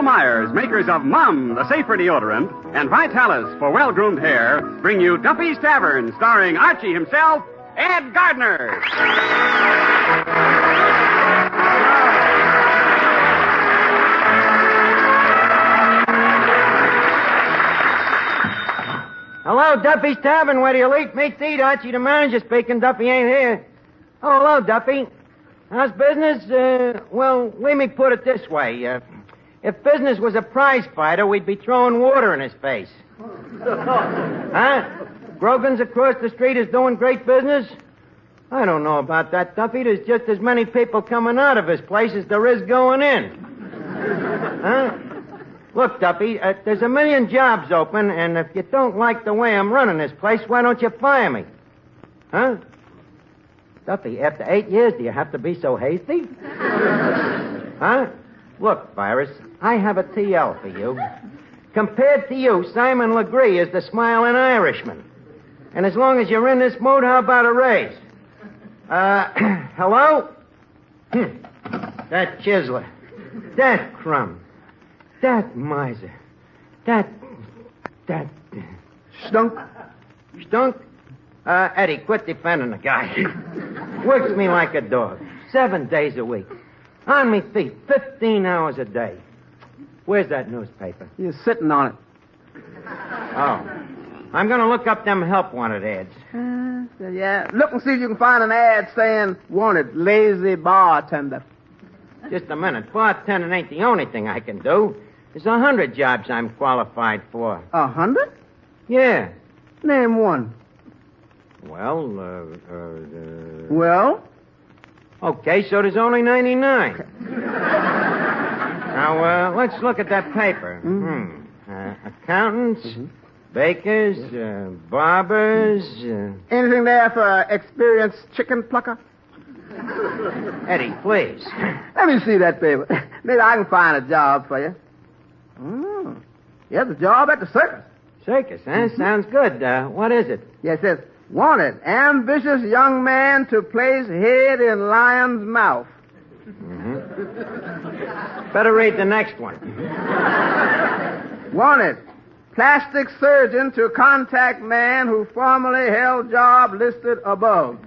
Michael Myers, makers of Mum, the safer deodorant, and Vitalis for well-groomed hair, bring you Duffy's Tavern, starring Archie himself, Ed Gardner. Hello, Duffy's Tavern. Where do you eat? Meet eat. Archie the Manager speaking. Duffy ain't here. Oh, hello, Duffy. How's business? Well, let me put it this way. If business was a prize fighter, we'd be throwing water in his face. Huh? Grogan's across the street is doing great business? I don't know about that, Duffy. There's just as many people coming out of his place as there is going in. Huh? Look, Duffy, there's a million jobs open, and if you don't like the way I'm running this place, why don't you fire me? Huh? Duffy, after 8 years, do you have to be so hasty? Huh? Look, Virus, I have a TL for you. Compared to you, Simon Legree is the smiling Irishman. And as long as you're in this mood, how about a raise? Hello? That chiseler. That crumb. That miser. That... Stunk? Stunk? Eddie, quit defending the guy. Works me like a dog. 7 days a week. On me feet, 15 hours a day. Where's that newspaper? You're sitting on it. Oh. I'm going to look up them help wanted ads. Yeah. Look and see if you can find an ad saying, wanted, lazy bartender. Just a minute. Bartending ain't the only thing I can do. There's 100 jobs I'm qualified for. 100? Yeah. Name one. Well, Well? Okay, so there's only 99. Now, let's look at that paper. Accountants, bakers, barbers... Anything there for experienced chicken plucker? Eddie, please. Let me see that paper. Maybe I can find a job for you. Yes, a job at the circus. Circus, huh? Sounds good. What is it? Yes, it says, wanted, ambitious young man to place head in lion's mouth. Better read the next one. Wanted, plastic surgeon to contact man who formerly held job listed above.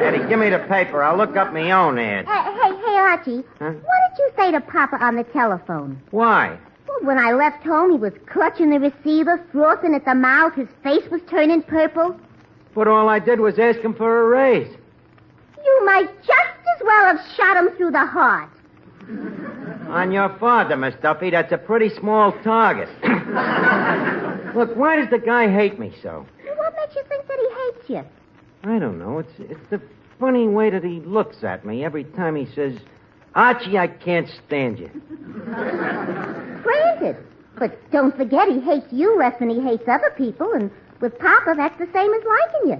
Eddie, give me the paper. I'll look up my own ad. Hey, Archie. Huh? What did you say to Papa on the telephone? Why? Well, when I left home, he was clutching the receiver, frothing at the mouth. His face was turning purple. But all I did was ask him for a raise. You might just as well have shot him through the heart. On your father, Miss Duffy, that's a pretty small target. Look, why does the guy hate me so? What makes you think that he hates you? I don't know. It's the funny way that he looks at me every time he says, Archie, I can't stand you. Granted. But don't forget he hates you less than he hates other people, and with Papa, that's the same as liking you.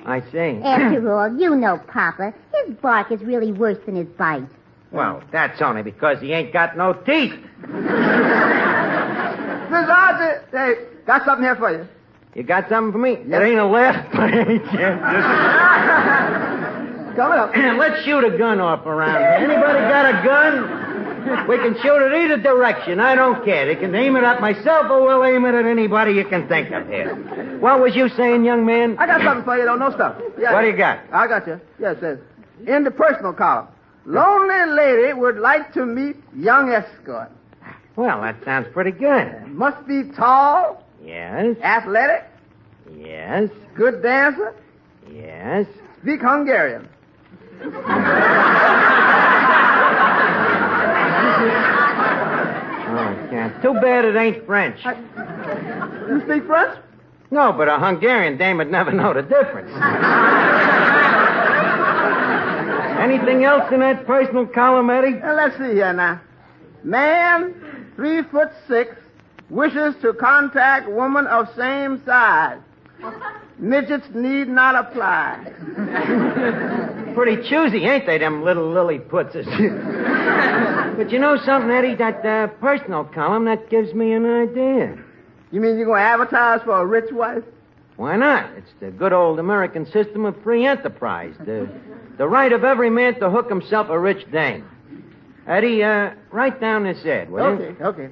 I see. After all, you know Papa. His bark is really worse than his bite. Well, that's only because he ain't got no teeth. Miss Archie, hey, got something here for you. You got something for me? It ain't a laugh, but ain't you? Coming up. Let's shoot a gun off around here. Anybody got a gun? We can shoot it either direction. I don't care. They can aim it at myself or we'll aim it at anybody you can think of here. What was you saying, young man? I got something for you, though. No stuff. Yeah, what do you got? I got you. Yeah, it says, in the personal column, lonely lady would like to meet young escort. Well, that sounds pretty good. Must be tall. Yes. Athletic. Yes. Good dancer. Yes. Speak Hungarian. Oh, yeah. Too bad it ain't French. You speak French? No, but a Hungarian dame would never know the difference. Anything else in that personal column, Eddie? Let's see here now. Man, 3'6", wishes to contact woman of same size. Midgets need not apply. Pretty choosy, ain't they, them little Lilliputses? But you know something, Eddie? That personal column, that gives me an idea. You mean you're going to advertise for a rich wife? Why not? It's the good old American system of free enterprise. The right of every man to hook himself a rich dame. Eddie, write down this ad, will you? Okay.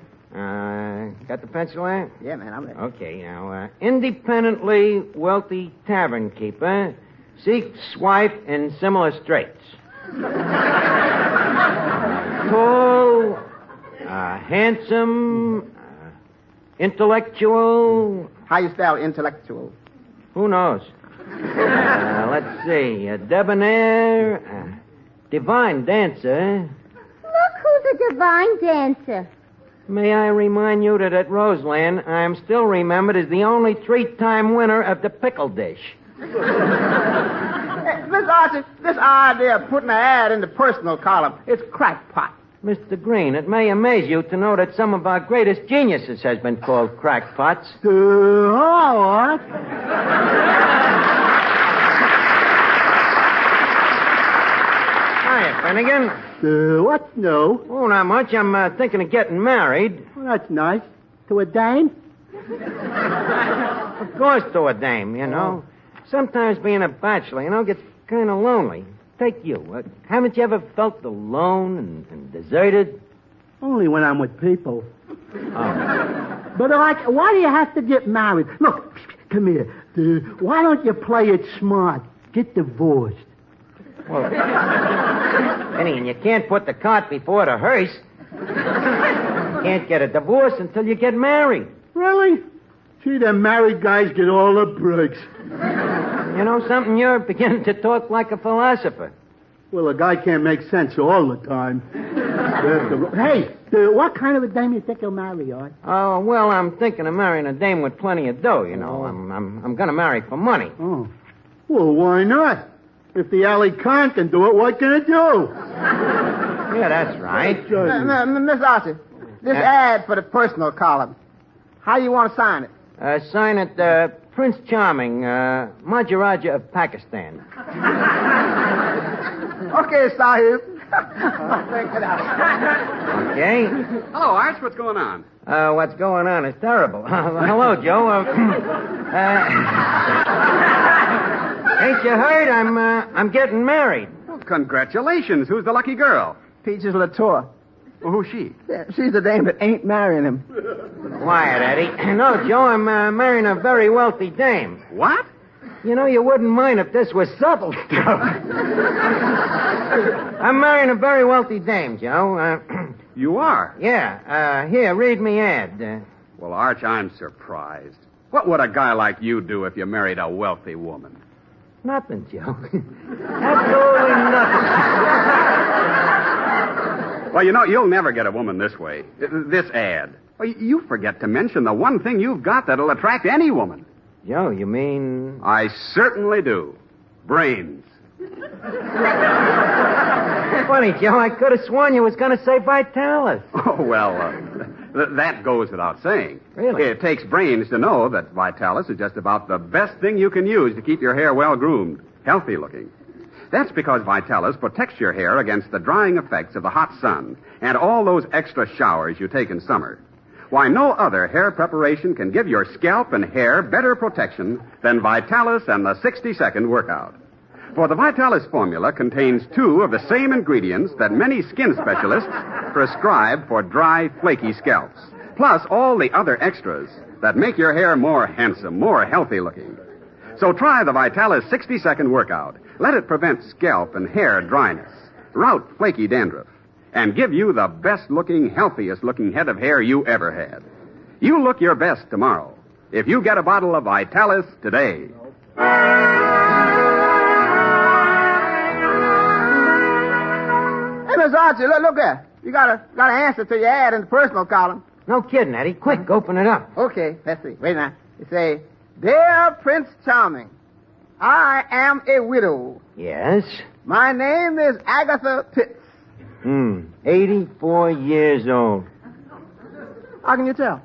Got the pencil there? Yeah, man, I'm ready. Okay, now, independently wealthy tavern keeper seeks wife in similar straits. Tall, handsome, intellectual. How you spell intellectual? Who knows? Let's see. Debonair, divine dancer. Look who's a divine dancer. May I remind you that at Roseland, I am still remembered as the only 3-time winner of the pickle dish. Hey, Miss Archie, this idea of putting an ad in the personal column, it's crackpot. Mr. Green, it may amaze you to know that some of our greatest geniuses has been called crackpots. What? Hiya, Finnegan. What? No. Oh, not much. I'm thinking of getting married. Well, that's nice. To a dame? Of course, to a dame, you know. Sometimes being a bachelor, gets kind of lonely. Take you. Haven't you ever felt alone and deserted? Only when I'm with people. Oh. But, why do you have to get married? Look, come here. Why don't you play it smart? Get divorced. Well, Finnegan, you can't put the cart before the hearse. You can't get a divorce until you get married. Really? See, them married guys get all the breaks. You know something? You're beginning to talk like a philosopher. Well, a guy can't make sense all the time. Hey, what kind of a dame you think you'll marry, Art? Oh, well, I'm thinking of marrying a dame with plenty of dough, you know. I'm going to marry for money. Oh. Well, why not? If the alley con can do it, what can it do? Yeah, that's right. Miss Archie, this ad for the personal column, how you want to sign it? Sign it, Prince Charming, Maharaja of Pakistan. Okay, Sahib. Think it out. Okay. Hello, Arch. What's going on? What's going on is terrible. Hello, Joe. Ain't you heard? I'm getting married. Well, congratulations. Who's the lucky girl? Peaches Latour. Well, who's she? Yeah, she's the dame that ain't marrying him. Quiet, Eddie. No, Joe, I'm marrying a very wealthy dame. What? You know, you wouldn't mind if this was subtle stuff. I'm marrying a very wealthy dame, Joe. You are? Yeah. Here, read me ad. Well, Arch, I'm surprised. What would a guy like you do if you married a wealthy woman? Nothing, Joe. Absolutely nothing. Well, you'll never get a woman this way. This ad. Well, you forget to mention the one thing you've got that'll attract any woman. Joe, you mean... I certainly do. Brains. Funny, Joe. I could have sworn you was going to say Vitalis. Oh, well, that goes without saying. Really? It takes brains to know that Vitalis is just about the best thing you can use to keep your hair well-groomed, healthy-looking. That's because Vitalis protects your hair against the drying effects of the hot sun and all those extra showers you take in summer. Why, no other hair preparation can give your scalp and hair better protection than Vitalis and the 60-second workout. For the Vitalis formula contains 2 of the same ingredients that many skin specialists prescribe for dry, flaky scalps, plus all the other extras that make your hair more handsome, more healthy-looking. So try the Vitalis 60-second workout. Let it prevent scalp and hair dryness, rout flaky dandruff, and give you the best-looking, healthiest-looking head of hair you ever had. You look your best tomorrow if you get a bottle of Vitalis today. Hey, Miss Archie, look there. You got an answer to your ad in the personal column. No kidding, Eddie. Quick, open it up. Okay, let's see. Wait a minute. You say, Dear Prince Charming, I am a widow. Yes? My name is Agatha Pitz. 84 years old. How can you tell?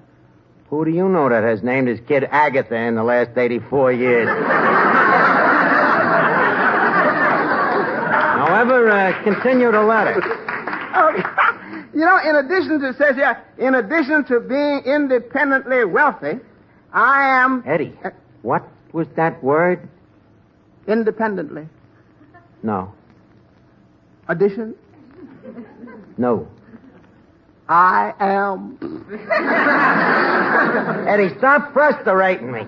Who do you know that has named his kid Agatha in the last 84 years? However, continue the letter. In addition to, it says here, in addition to being independently wealthy, I am... Eddie, what was that word? Independently. No. Addition? No. I am. Eddie, stop frustrating me.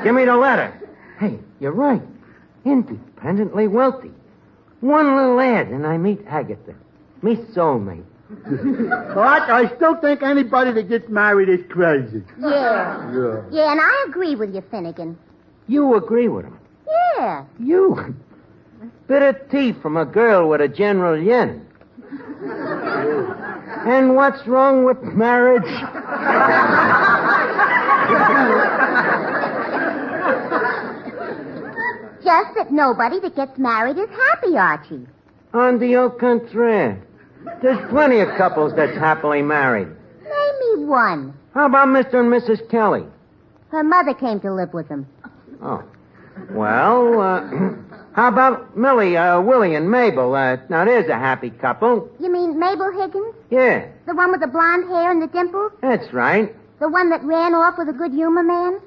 Give me the letter. Hey, you're right. Independently wealthy. One little ad, and I meet Agatha. Me soulmate. Arch, I still think anybody that gets married is crazy. Yeah. Yeah, and I agree with you, Finnegan. You agree with him? Yeah. You? Bit of tea from a girl with a general yen. And what's wrong with marriage? Just that nobody that gets married is happy, Archie. On the au contraire. There's plenty of couples that's happily married. Name me one. How about Mr. and Mrs. Kelly? Her mother came to live with them. Oh. Well, how about Millie, Willie, and Mabel? Now, there's a happy couple. You mean Mabel Higgins? Yeah, The one with the blonde hair and the dimples? that's right. The one that ran off with a good humor man?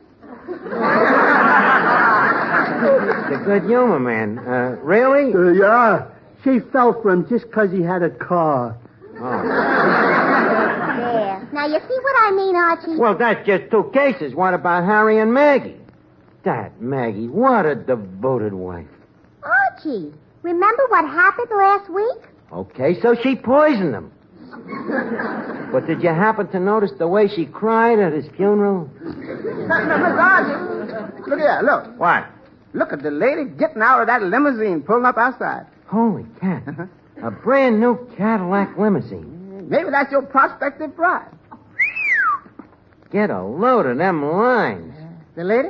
The good humor man. Really? Yeah. She fell for him just 'cause he had a car. Oh. Yeah. Now, you see what I mean, Archie? Well, that's just two cases. What about Harry and Maggie? That Maggie, what a devoted wife. Archie, remember what happened last week? Okay, so she poisoned him. But did you happen to notice the way she cried at his funeral? Miss Archie, look here, look. What? Look at the lady getting out of that limousine, pulling up outside. Holy cat. A brand new Cadillac limousine. Maybe that's your prospective bride. Get a load of them lines. The lady?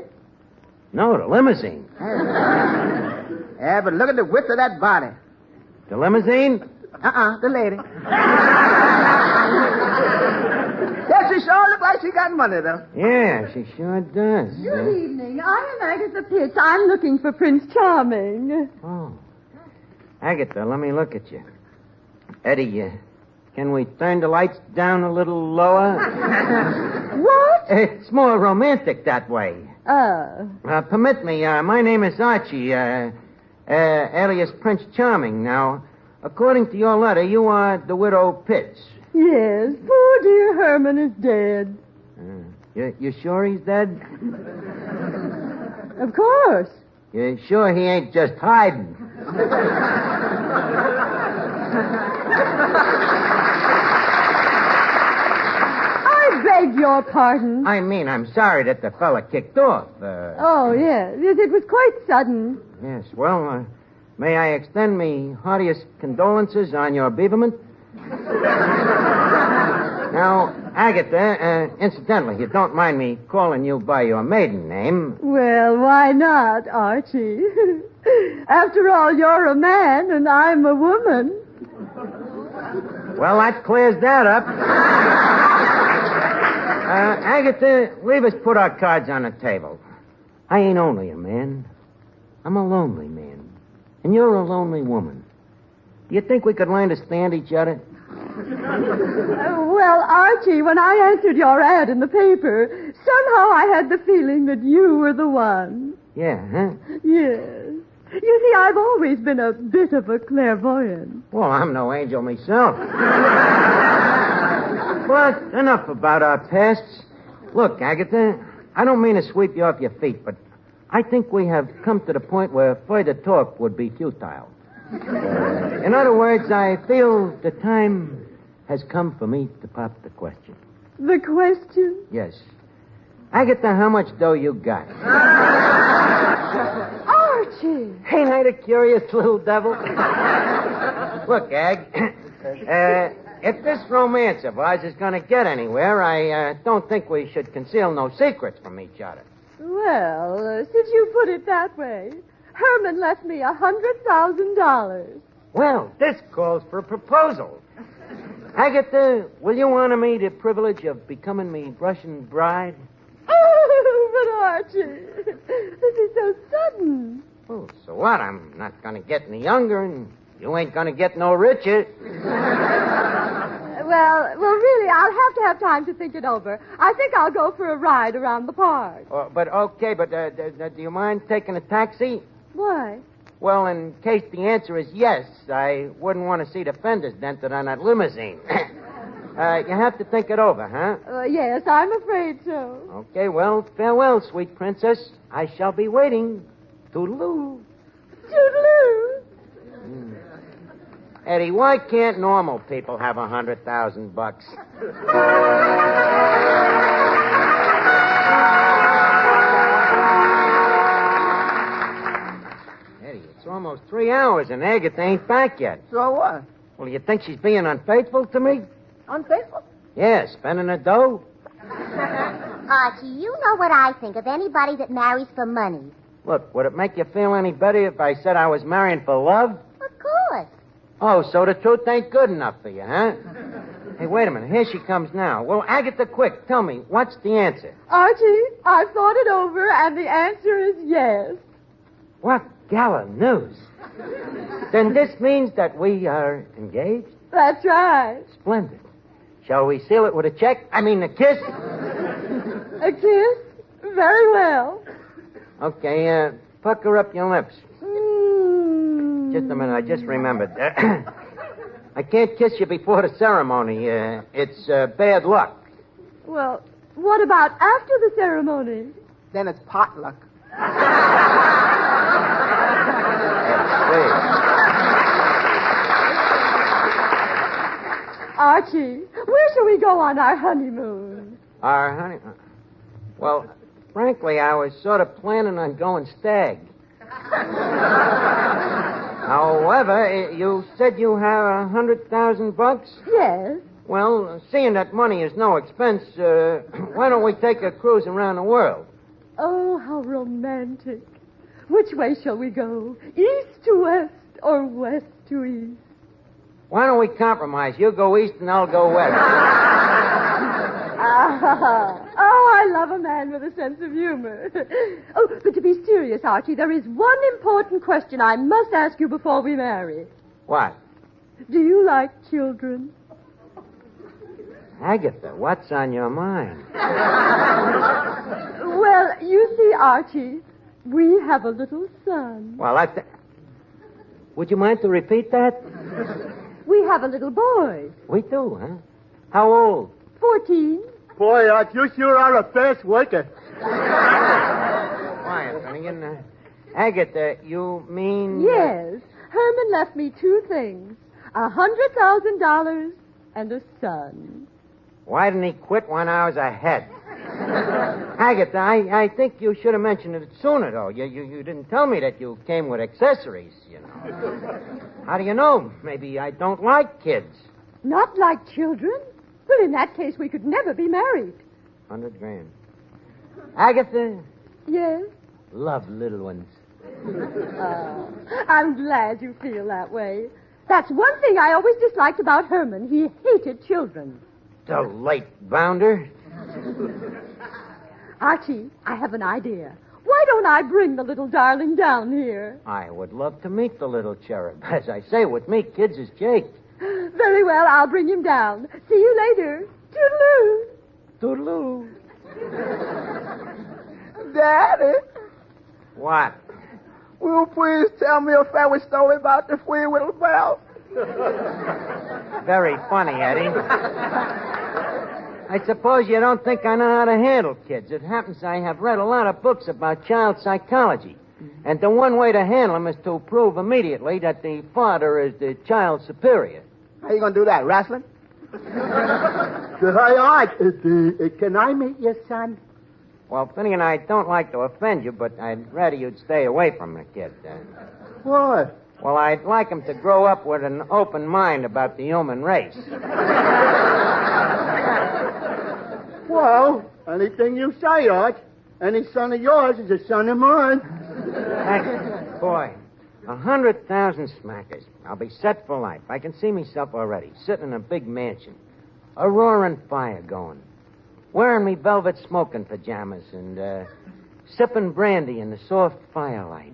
No, the limousine. Yeah, but look at the width of that body. The limousine? The lady. Yeah, she sure look like she got money, though. Yeah, she sure does. Good evening. I am Agatha Pitz. I'm looking for Prince Charming. Oh. Agatha, let me look at you. Eddie, can we turn the lights down a little lower? What? It's more romantic that way. Permit me, my name is Archie, alias Prince Charming. Now, according to your letter, you are the widow Pitz. Yes, poor dear Herman is dead. You sure he's dead? Of course. You sure he ain't just hiding? I beg your pardon. I mean, I'm sorry that the fella kicked off. Oh, yes. It was quite sudden. Yes, well, may I extend me heartiest condolences on your bereavement? Now, Agatha, incidentally, you don't mind me calling you by your maiden name. Well, why not, Archie? After all, you're a man and I'm a woman. Well, that clears that up. Agatha, leave us put our cards on the table. I ain't only a man. I'm a lonely man. And you're a lonely woman. Do you think we could learn to stand each other? Well, Archie, when I answered your ad in the paper, somehow I had the feeling that you were the one. Yeah, huh? Yes. You see, I've always been a bit of a clairvoyant. Well, I'm no angel myself. But enough about our pasts. Look, Agatha, I don't mean to sweep you off your feet, but I think we have come to the point where further talk would be futile. In other words, I feel the time has come for me to pop the question. The question? Yes. Agatha, how much dough you got? Archie! Ain't I the curious little devil? Look, Ag, if this romance of ours is going to get anywhere, I don't think we should conceal no secrets from each other. Well, since you put it that way, Herman left me $100,000. Well, this calls for a proposal. Agatha, will you honor me the privilege of becoming me Russian bride? Oh, but Archie, this is so sudden. Oh, so what? I'm not going to get any younger, and you ain't going to get no richer. Well, really, I'll have to have time to think it over. I think I'll go for a ride around the park. But do you mind taking a taxi? Why? Well, in case the answer is yes, I wouldn't want to see the fenders dented on that limousine. You have to think it over, huh? Yes, I'm afraid so. Okay, well, farewell, sweet princess. I shall be waiting. Toodaloo. Toodaloo. Eddie, why can't normal people have $100,000? Eddie, it's almost 3 hours and Agatha ain't back yet. So what? Well, you think she's being unfaithful to me? Unfaithful? Yeah, spending her dough. Archie, you know what I think of anybody that marries for money. Look, would it make you feel any better if I said I was marrying for love? Of course. Oh, so the truth ain't good enough for you, huh? Hey, wait a minute. Here she comes now. Well, Agatha, quick, tell me, what's the answer? Archie, I've thought it over, and the answer is yes. What gala news. Then this means that we are engaged? That's right. Splendid. Shall we seal it with a check? I mean, a kiss? A kiss? Very well. Okay, pucker up your lips. Just a minute, I just remembered. I can't kiss you before the ceremony. It's bad luck. Well, what about after the ceremony? Then it's potluck. Archie, where shall we go on our honeymoon? Our honeymoon? Well, frankly, I was sort of planning on going stag. However, you said you have $100,000? Yes. Well, seeing that money is no expense, why don't we take a cruise around the world? Oh, how romantic. Which way shall we go? East to west or west to east? Why don't we compromise? You go east and I'll go west. Oh, I love a man with a sense of humor. Oh, but to be serious, Archie, there is one important question I must ask you before we marry. What? Do you like children? Agatha, what's on your mind? Well, you see, Archie, we have a little son. Well, would you mind to repeat that? We have a little boy. We do, huh? How old? 14. Boy, Art, you sure are a fast worker. Quiet, Finnegan. Agatha, you mean... Yes. Herman left me two things. $100,000 and a son. Why didn't he quit when I was ahead? Agatha, I think you should have mentioned it sooner, though. You didn't tell me that you came with accessories, you know. How do you know? Maybe I don't like kids. Not like children? Well, in that case, we could never be married. $100,000. Agatha? Yes? Love little ones. Oh, I'm glad you feel that way. That's one thing I always disliked about Herman. He hated children. The late bounder. Archie, I have an idea. Why don't I bring the little darling down here? I would love to meet the little cherub. As I say, with me, kids is Jake. Very well, I'll bring him down. See you later. Toodaloo. Toodaloo. Daddy, What? Will you please tell me a fairy story about the free little bell? Very funny, Eddie. I suppose you don't think I know how to handle kids. It happens I have read a lot of books about child psychology. And the one way to handle them is to prove immediately that the father is the child's superior. How you going to do that, wrestling? Hi, Art. Can I meet your son? Well, Finnegan, I don't like to offend you, but I'd rather you'd stay away from the kid. What? Well, I'd like him to grow up with an open mind about the human race. Well, anything you say, Art. Any son of yours is a son of mine. Boy, 100,000 smackers. I'll be set for life. I can see myself already, sitting in a big mansion. A roaring fire going. Wearing me velvet smoking pajamas and sipping brandy in the soft firelight.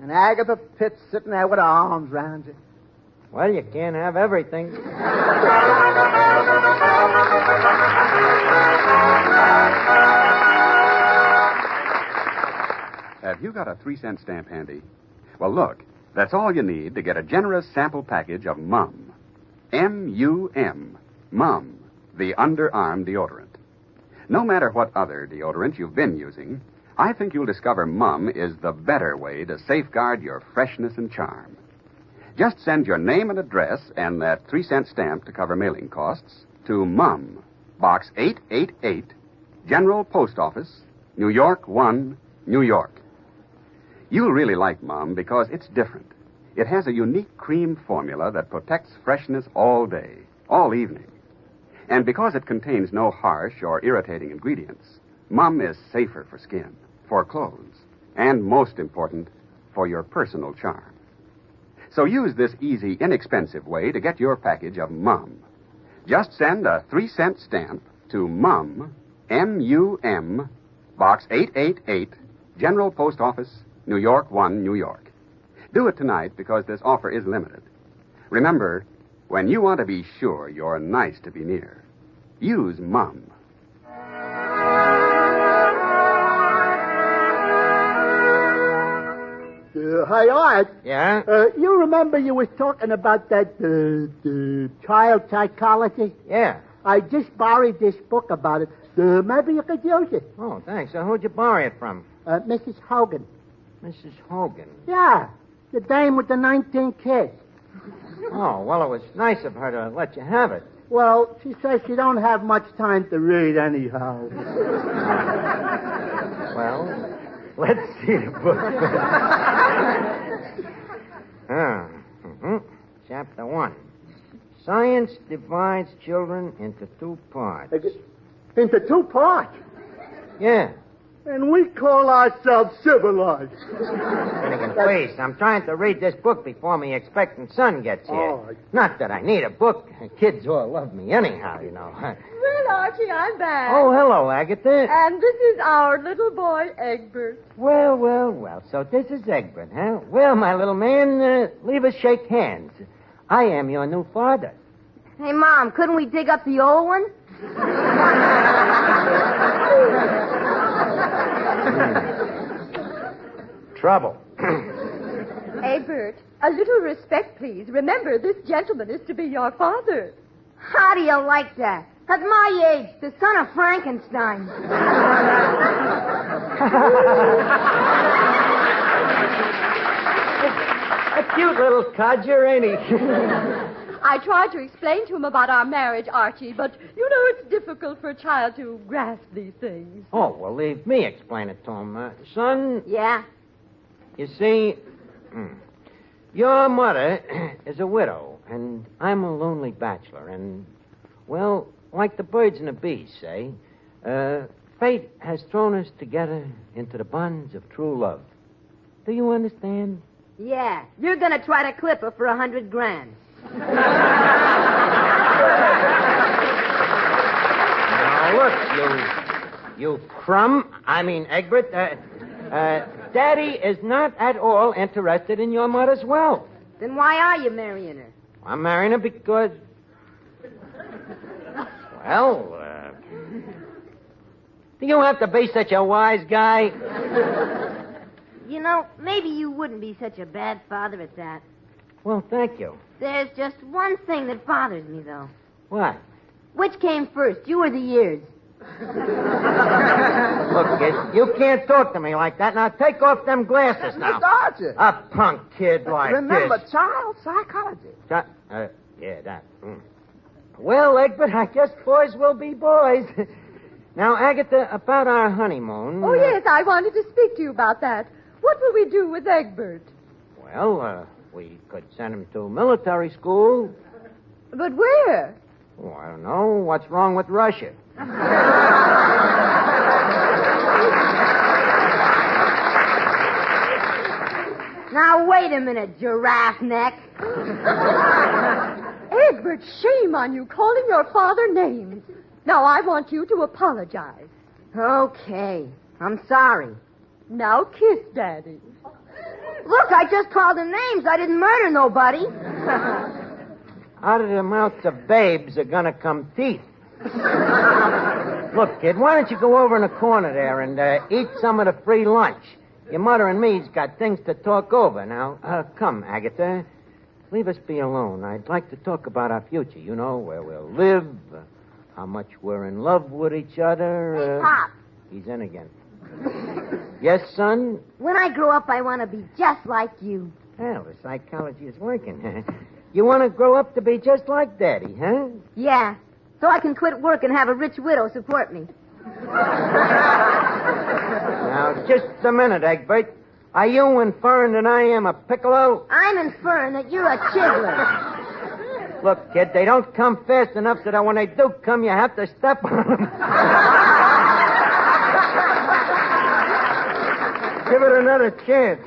And Agatha Pitz sitting there with her arms round you. Well, you can't have everything. Have you got a 3-cent stamp handy? Well, look. That's all you need to get a generous sample package of Mum. M-U-M. Mum, the underarm deodorant. No matter what other deodorant you've been using, I think you'll discover Mum is the better way to safeguard your freshness and charm. Just send your name and address and that 3-cent stamp to cover mailing costs to Mum, Box 888, General Post Office, New York 1, New York. You'll really like Mum because it's different. It has a unique cream formula that protects freshness all day, all evening. And because it contains no harsh or irritating ingredients, Mum is safer for skin, for clothes, and most important, for your personal charm. So use this easy, inexpensive way to get your package of Mum. Just send a 3-cent stamp to Mum, M-U-M, Box 888, General Post Office, New York 1, New York. Do it tonight because this offer is limited. Remember, when you want to be sure you're nice to be near, use Mum. Hey, Art. Yeah? You remember you was talking about that child psychology? Yeah. I just borrowed this book about it. Maybe you could use it. Oh, thanks. Who'd you borrow it from? Mrs. Hogan. Mrs. Hogan. Yeah, the dame with the 19 kids. Oh, well, it was nice of her to let you have it. Well, she says she don't have much time to read anyhow. Well, let's see the book. Chapter 1. Science divides children into 2 parts. Into 2 parts? Yeah. And we call ourselves civilized. Finnegan, please, I'm trying to read this book before me expectant son gets here. Oh. Not that I need a book. Kids all love me anyhow, you know. Well, Archie, I'm back. Oh, hello, Agatha. And this is our little boy, Egbert. Well. So this is Egbert, huh? Well, my little man, leave us shake hands. I am your new father. Hey, Mom, couldn't we dig up the old one? Trouble. Egbert, a little respect, please. Remember, this gentleman is to be your father. How do you like that? At my age, the son of Frankenstein. A cute little codger, ain't he? I tried to explain to him about our marriage, Archie, but you know it's difficult for a child to grasp these things. Oh, well, leave me explain it to him. Son, Yeah? you see, your mother is a widow, and I'm a lonely bachelor, and, well, like the birds and the bees say, fate has thrown us together into the bonds of true love. Do you understand? Yeah. You're going to try to clip her for $100,000. Now, look, you crumb. I mean, Egbert, Daddy is not at all interested in your mother's wealth. Then why are you marrying her? I'm marrying her because... Well, do you have to be such a wise guy? You know, maybe you wouldn't be such a bad father at that. Well, thank you. There's just one thing that bothers me, though. What? Which came first, you or the years? Look, kid, you can't talk to me like that. Now, take off them glasses now. Mr. Archie. A punk kid like Remember, this. child psychology. Yeah, that. Well, Egbert, I guess boys will be boys. Now, Agatha, about our honeymoon... Oh, yes, I wanted to speak to you about that. What will we do with Egbert? Well, we could send him to military school. But where? Oh, I don't know. What's wrong with Russia? Now, wait a minute, giraffe neck. Egbert, shame on you calling your father names. Now, I want you to apologize. Okay, I'm sorry. Now kiss Daddy. Look, I just called him names. I didn't murder nobody. Out of the mouths of babes are gonna come teeth. Look, kid, why don't you go over in the corner there and eat some of the free lunch? Your mother and me's got things to talk over. Now, come, Agatha. Leave us be alone. I'd like to talk about our future, you know, where we'll live, how much we're in love with each other. Hey, Pop. He's in again. Yes, son? When I grow up, I want to be just like you. Well, the psychology is working. You want to grow up to be just like Daddy, huh? Yeah, so I can quit work and have a rich widow support me. Now, just a minute, Egbert. Are you inferring that I am a piccolo? I'm inferring that you're a chiseler. Look, kid, they don't come fast enough so that when they do come, you have to step on them. Give it another chance.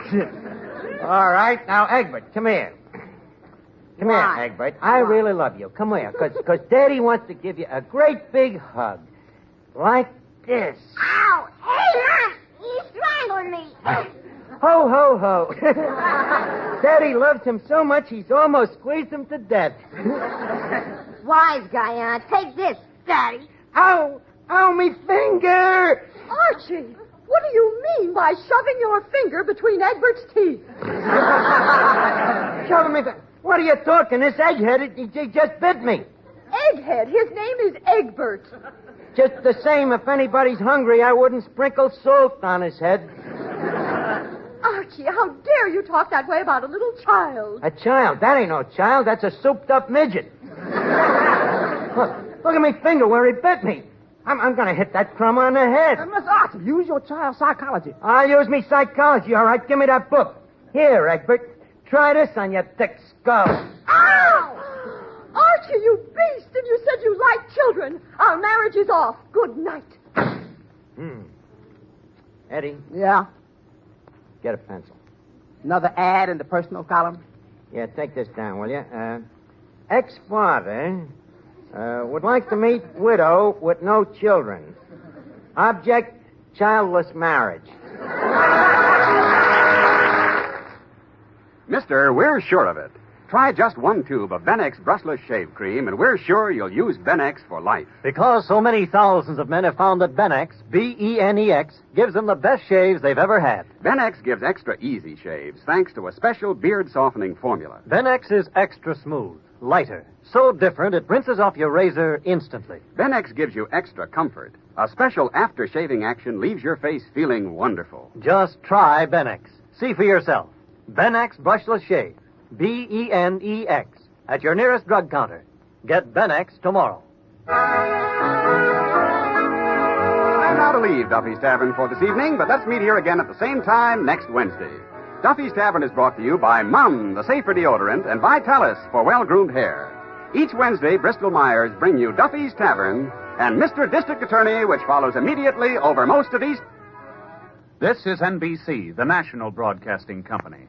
All right, now, Egbert, come here. Come here, Egbert. I really love you. Come here, because Daddy wants to give you a great big hug. Like this. Ow! Hey, Mom! He's strangling me. Ho, ho, ho. Daddy loves him so much he's almost squeezed him to death. Wise guy, take this, Daddy. Ow! Ow, me finger! Archie, what do you mean by shoving your finger between Egbert's teeth? Shove me. What are you talking? This egghead, he just bit me. Egghead. His name is Egbert. Just the same, if anybody's hungry, I wouldn't sprinkle salt on his head. Archie, how dare you talk that way about a little child? A child? That ain't no child. That's a souped-up midget. Look at me finger where he bit me. I'm going to hit that crumb on the head. Miss Archie, use your child's psychology. I'll use me psychology, all right. Give me that book. Here, Egbert. Try this on your thick skull. Ow! Archie, you beast! And you said you liked children. Our marriage is off. Good night. Eddie, Yeah? get a pencil. Another ad in the personal column? Yeah, take this down, will you? Ex-father would like to meet widow with no children. Object, childless marriage. Mister, we're sure of it. Try just one tube of Benex brushless shave cream, and we're sure you'll use Benex for life. Because so many thousands of men have found that Benex, B-E-N-E-X, gives them the best shaves they've ever had. Benex gives extra easy shaves thanks to a special beard-softening formula. Benex is extra smooth, lighter, so different it rinses off your razor instantly. Benex gives you extra comfort. A special after-shaving action leaves your face feeling wonderful. Just try Benex. See for yourself. Benex brushless shave. B-E-N-E-X. At your nearest drug counter. Get Benex tomorrow. I'm now to leave Duffy's Tavern for this evening, but let's meet here again at the same time next Wednesday. Duffy's Tavern is brought to you by Mum, the safer deodorant, and Vitalis for well-groomed hair. Each Wednesday, Bristol Myers bring you Duffy's Tavern and Mr. District Attorney, which follows immediately over most of these. This is NBC, the national broadcasting company.